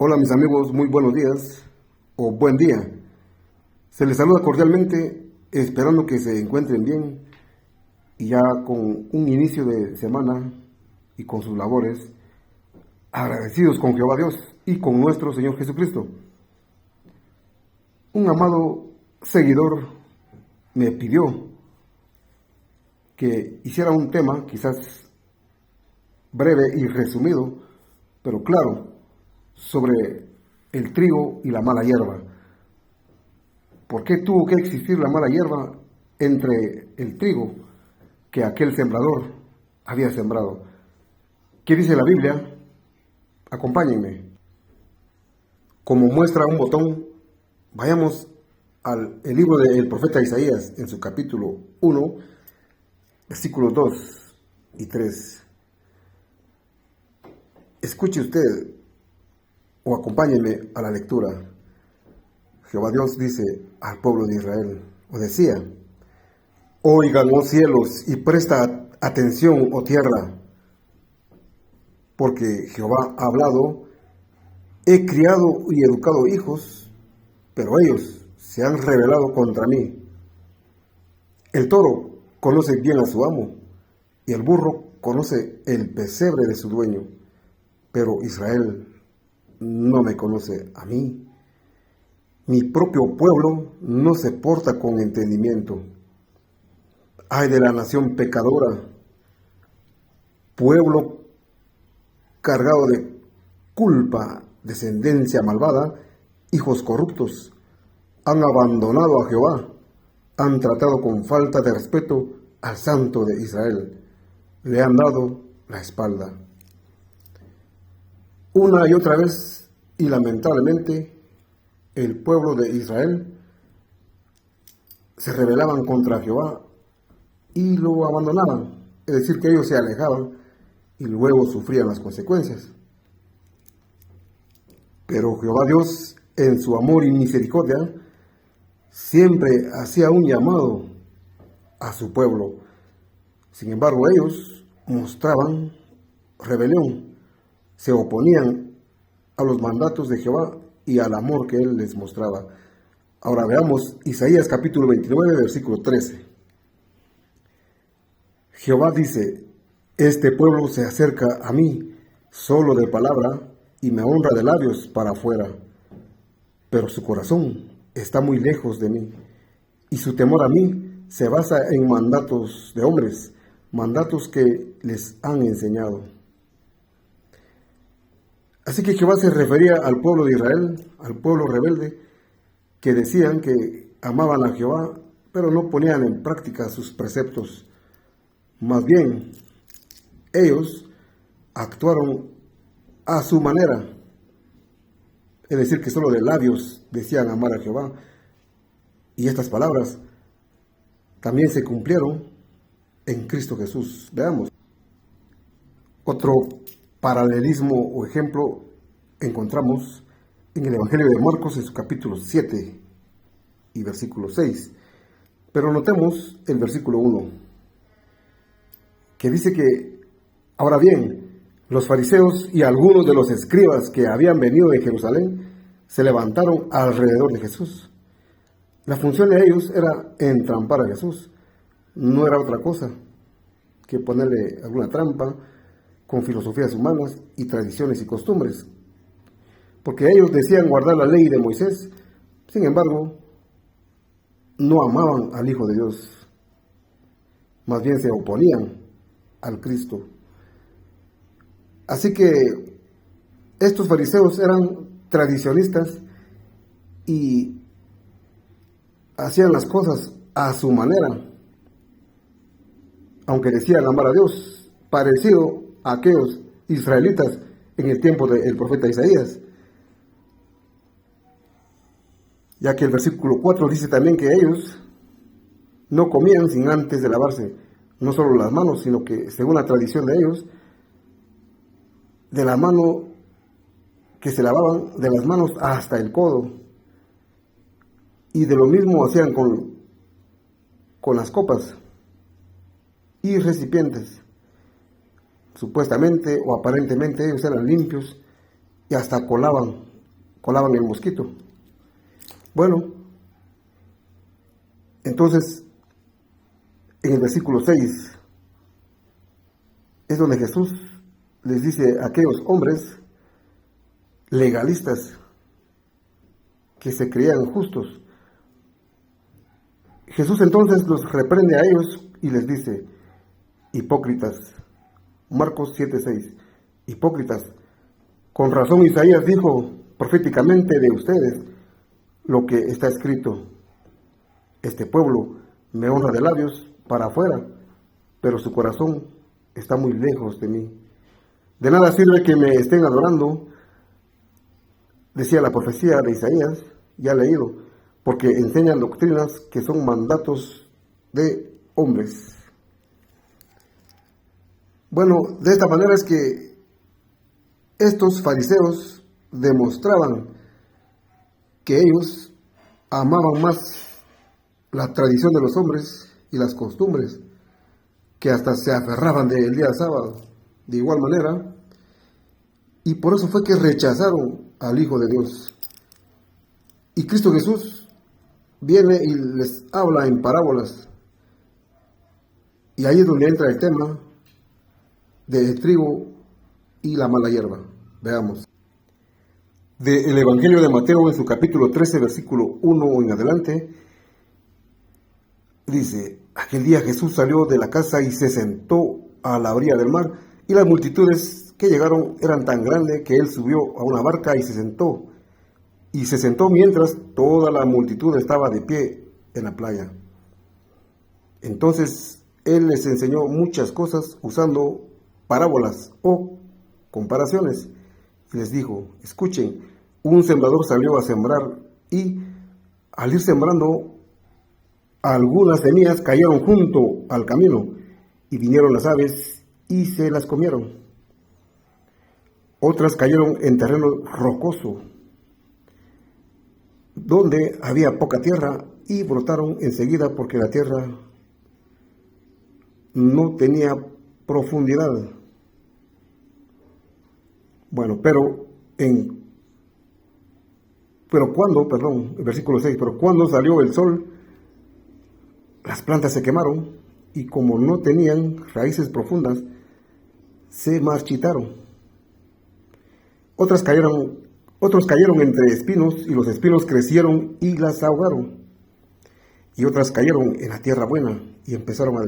Hola mis amigos, muy buenos días o buen día. Se les saluda cordialmente, esperando que se encuentren bien y ya con un inicio de semana y con sus labores, agradecidos con Jehová Dios y con nuestro Señor Jesucristo. Un amado seguidor me pidió que hiciera un tema quizás breve y resumido, pero claro, sobre el trigo y la mala hierba. ¿Por qué tuvo que existir la mala hierba entre el trigo que aquel sembrador había sembrado? ¿Qué dice la Biblia? Acompáñenme. Como muestra un botón, vayamos al libro del profeta Isaías en su capítulo 1, versículos 2 y 3. Escuche usted o acompáñenme a la lectura. Jehová Dios dice al pueblo de Israel, o decía: oigan, oh cielos, y presta atención, oh tierra, porque Jehová ha hablado, he criado y educado hijos, pero ellos se han rebelado contra mí. El toro conoce bien a su amo, y el burro conoce el pesebre de su dueño, pero Israel no me conoce a mí. Mi propio pueblo no se porta con entendimiento. Ay de la nación pecadora, pueblo cargado de culpa, descendencia malvada, hijos corruptos. Han abandonado a Jehová, han tratado con falta de respeto al Santo de Israel, le han dado la espalda. Una y otra vez, y lamentablemente, el pueblo de Israel se rebelaban contra Jehová y lo abandonaban, es decir, que ellos se alejaban y luego sufrían las consecuencias. Pero Jehová Dios, en su amor y misericordia, siempre hacía un llamado a su pueblo. Sin embargo, ellos mostraban rebelión, se oponían a los mandatos de Jehová y al amor que Él les mostraba. Ahora veamos Isaías capítulo 29, versículo 13. Jehová dice: este pueblo se acerca a mí solo de palabra y me honra de labios para afuera, pero su corazón está muy lejos de mí, y su temor a mí se basa en mandatos de hombres, mandatos que les han enseñado. Así que Jehová se refería al pueblo de Israel, al pueblo rebelde, que decían que amaban a Jehová, pero no ponían en práctica sus preceptos. Más bien, ellos actuaron a su manera, es decir, que solo de labios decían amar a Jehová. Y estas palabras también se cumplieron en Cristo Jesús. Veamos. Otro paralelismo o ejemplo encontramos en el Evangelio de Marcos en su capítulo 7 y versículo 6. Pero notemos el versículo 1, que dice que, ahora bien, los fariseos y algunos de los escribas que habían venido de Jerusalén se levantaron alrededor de Jesús. La función de ellos era entrampar a Jesús, no era otra cosa que ponerle alguna trampa con filosofías humanas y tradiciones y costumbres, porque ellos decían guardar la ley de Moisés, sin embargo, no amaban al Hijo de Dios, más bien se oponían al Cristo. Así que estos fariseos eran tradicionistas y hacían las cosas a su manera, aunque decían amar a Dios, parecido a aquellos israelitas en el tiempo del profeta Isaías, ya que el versículo 4 dice también que ellos no comían sin antes de lavarse no solo las manos, sino que según la tradición de ellos, de la mano que se lavaban, de las manos hasta el codo, y de lo mismo hacían con las copas y recipientes. Supuestamente o aparentemente ellos eran limpios y hasta colaban colaban el mosquito. Bueno, entonces, en el versículo 6, es donde Jesús les dice a aquellos hombres legalistas que se creían justos. Jesús entonces los reprende a ellos y les dice: hipócritas. Marcos 7:6. Hipócritas, con razón Isaías dijo proféticamente de ustedes lo que está escrito: este pueblo me honra de labios para afuera, pero su corazón está muy lejos de mí. De nada sirve que me estén adorando, decía la profecía de Isaías, ya leído, porque enseñan doctrinas que son mandatos de hombres. Bueno, de esta manera es que estos fariseos demostraban que ellos amaban más la tradición de los hombres y las costumbres, que hasta se aferraban del día sábado de igual manera, y por eso fue que rechazaron al Hijo de Dios. Y Cristo Jesús viene y les habla en parábolas, y ahí es donde entra el tema del trigo y la mala hierba. Veamos. Del Evangelio de Mateo, en su capítulo 13, versículo 1 en adelante, dice: aquel día Jesús salió de la casa y se sentó a la orilla del mar, y las multitudes que llegaron eran tan grandes que él subió a una barca y se sentó. Y se sentó mientras toda la multitud estaba de pie en la playa. Entonces él les enseñó muchas cosas usando parábolas o comparaciones. Y les dijo: escuchen, un sembrador salió a sembrar, y al ir sembrando, algunas semillas cayeron junto al camino, y vinieron las aves y se las comieron. Otras cayeron en terreno rocoso, donde había poca tierra, y brotaron enseguida porque la tierra no tenía profundidad. Bueno, pero cuando, el versículo 6, pero cuando salió el sol, las plantas se quemaron, y como no tenían raíces profundas, se marchitaron. Otros cayeron entre espinos, y los espinos crecieron y las ahogaron. Y otras cayeron en la tierra buena, y empezaron a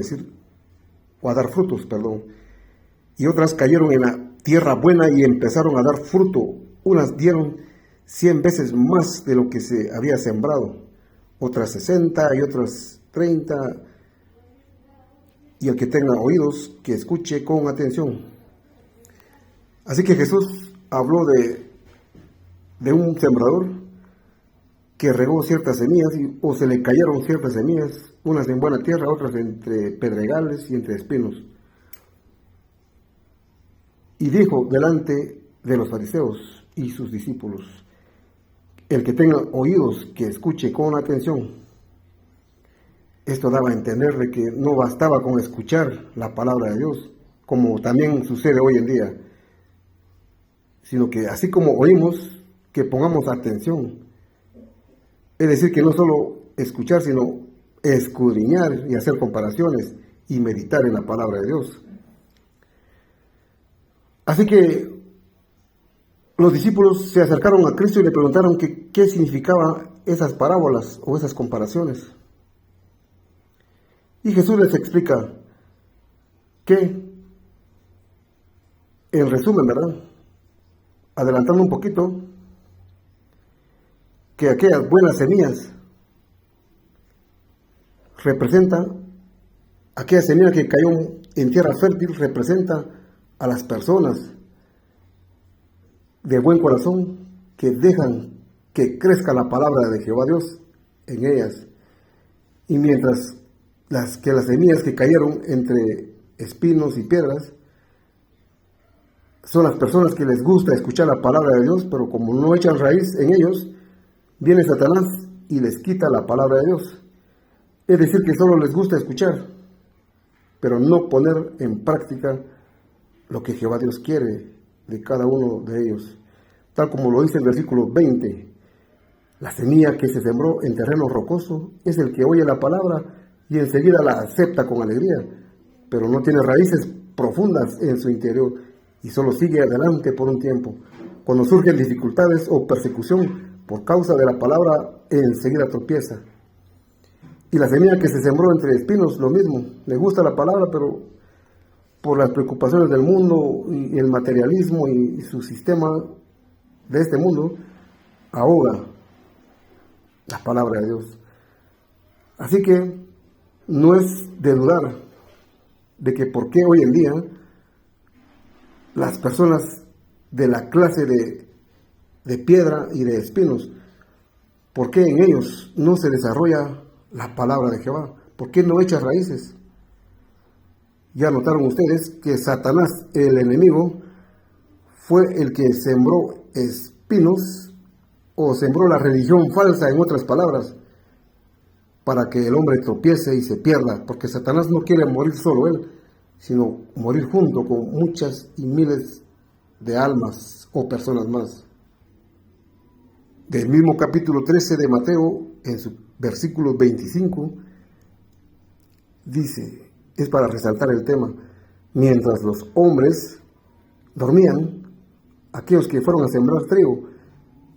dar frutos. Y otras cayeron en la tierra buena y empezaron a dar fruto. Unas dieron 100 veces más de lo que se había sembrado, otras 60 y otras 30. Y el que tenga oídos, que escuche con atención. Así que Jesús habló de un sembrador que regó ciertas semillas, o se le cayeron ciertas semillas, unas en buena tierra, otras entre pedregales y entre espinos. Y dijo delante de los fariseos y sus discípulos: el que tenga oídos, que escuche con atención. Esto daba a entender de que no bastaba con escuchar la palabra de Dios, como también sucede hoy en día, sino que así como oímos, que pongamos atención. Es decir, que no solo escuchar, sino escudriñar y hacer comparaciones y meditar en la palabra de Dios. Así que los discípulos se acercaron a Cristo y le preguntaron qué significaban esas parábolas o esas comparaciones. Y Jesús les explica que, en resumen, adelantando un poquito, que aquellas buenas semillas aquella semilla que cayó en tierra fértil representa a las personas de buen corazón que dejan que crezca la palabra de Jehová Dios en ellas. Y mientras las semillas que cayeron entre espinos y piedras son las personas que les gusta escuchar la palabra de Dios, pero como no echan raíz en ellos, viene Satanás y les quita la palabra de Dios. Es decir, que solo les gusta escuchar, pero no poner en práctica lo que Jehová Dios quiere de cada uno de ellos. tal como lo dice el versículo 20. La semilla que se sembró en terreno rocoso es el que oye la palabra y enseguida la acepta con alegría, pero no tiene raíces profundas en su interior y solo sigue adelante por un tiempo. Cuando surgen dificultades o persecución por causa de la palabra, enseguida tropieza. Y la semilla que se sembró entre espinos, lo mismo. Le gusta la palabra, pero por las preocupaciones del mundo y el materialismo y su sistema de este mundo, ahoga la palabra de Dios. Así que no es de dudar de que por qué hoy en día las personas de la clase de piedra y de espinos, por qué en ellos no se desarrolla la palabra de Jehová, por qué no echa raíces. Ya notaron ustedes que Satanás, el enemigo, fue el que sembró espinos o sembró la religión falsa, en otras palabras, para que el hombre tropiece y se pierda, porque Satanás no quiere morir solo él, sino morir junto con muchas y miles de almas o personas más. Del mismo capítulo 13 de Mateo, en su versículo 25, dice, es para resaltar el tema, mientras los hombres dormían, aquellos que fueron a sembrar trigo,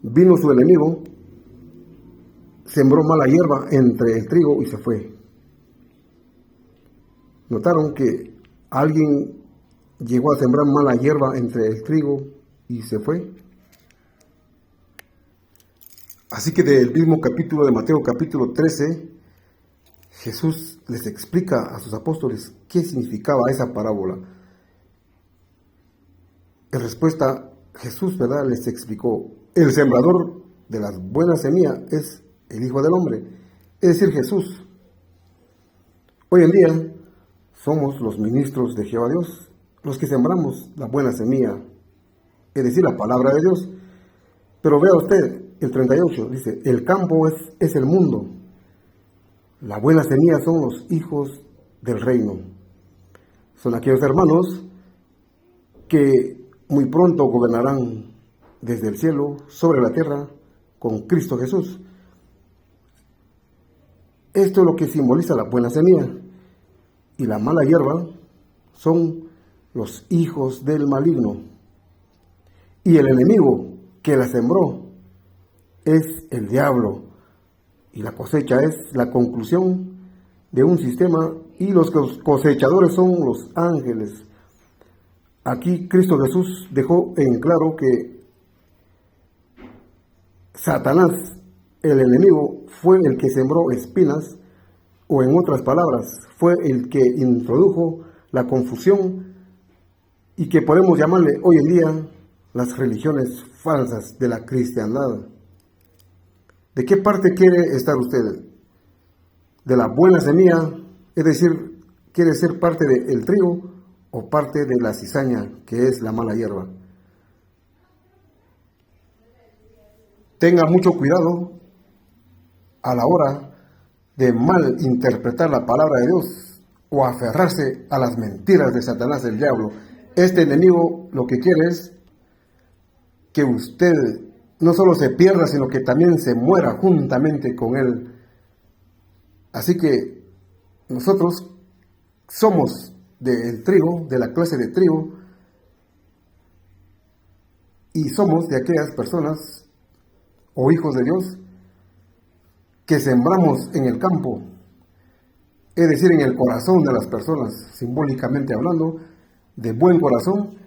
vino su enemigo, sembró mala hierba entre el trigo y se fue. ¿Notaron que alguien llegó a sembrar mala hierba entre el trigo y se fue? Así que del mismo capítulo de Mateo, capítulo 13, Jesús les explica a sus apóstoles qué significaba esa parábola. En respuesta, Jesús, ¿verdad?, les explicó, el sembrador de las buenas semillas es el Hijo del Hombre, es decir, Jesús. Hoy en día somos los ministros de Jehová Dios, los que sembramos la buena semilla, es decir, la palabra de Dios. Pero vea usted, el 38 dice, el campo es el mundo, la buena semilla son los hijos del reino. Son aquellos hermanos que muy pronto gobernarán desde el cielo sobre la tierra con Cristo Jesús. Esto es lo que simboliza la buena semilla. Y la mala hierba son los hijos del maligno. Y el enemigo que la sembró es el diablo. Y la cosecha es la conclusión de un sistema y los cosechadores son los ángeles. Aquí Cristo Jesús dejó en claro que Satanás, el enemigo, fue el que sembró espinas, o en otras palabras, fue el que introdujo la confusión y que podemos llamarle hoy en día las religiones falsas de la cristiandad. ¿De qué parte quiere estar usted? ¿De la buena semilla? Es decir, ¿quiere ser parte del trigo o parte de la cizaña, que es la mala hierba? Tenga mucho cuidado a la hora de mal interpretar la palabra de Dios o aferrarse a las mentiras de Satanás, el diablo. Este enemigo lo que quiere es que usted no solo se pierda, sino que también se muera juntamente con él. Así que nosotros somos del trigo, de la clase de trigo, y somos de aquellas personas o hijos de Dios que sembramos en el campo, es decir, en el corazón de las personas, simbólicamente hablando, de buen corazón,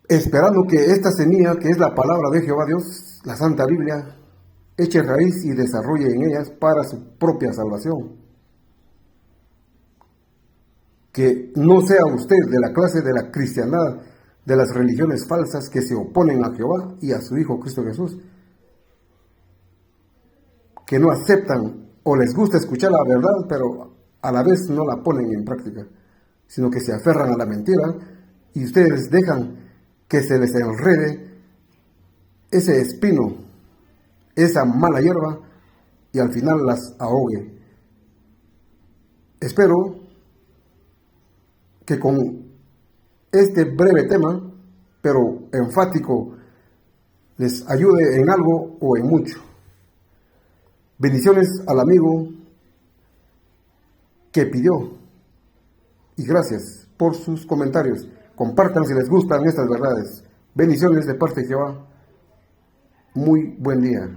esperando que esta semilla, que es la palabra de Jehová Dios, la Santa Biblia, eche raíz y desarrolle en ellas para su propia salvación. Que no sea usted de la clase de la cristiandad, de las religiones falsas que se oponen a Jehová y a su Hijo Cristo Jesús, que no aceptan o les gusta escuchar la verdad, pero a la vez no la ponen en práctica, sino que se aferran a la mentira y ustedes dejan que se les enrede ese espino, esa mala hierba, y al final las ahogue. Espero que con este breve tema pero enfático, les ayude en algo o en mucho. Bendiciones al amigo que pidió y gracias por sus comentarios. Compartan si les gustan estas verdades. Bendiciones de parte de Jehová. Muy buen día.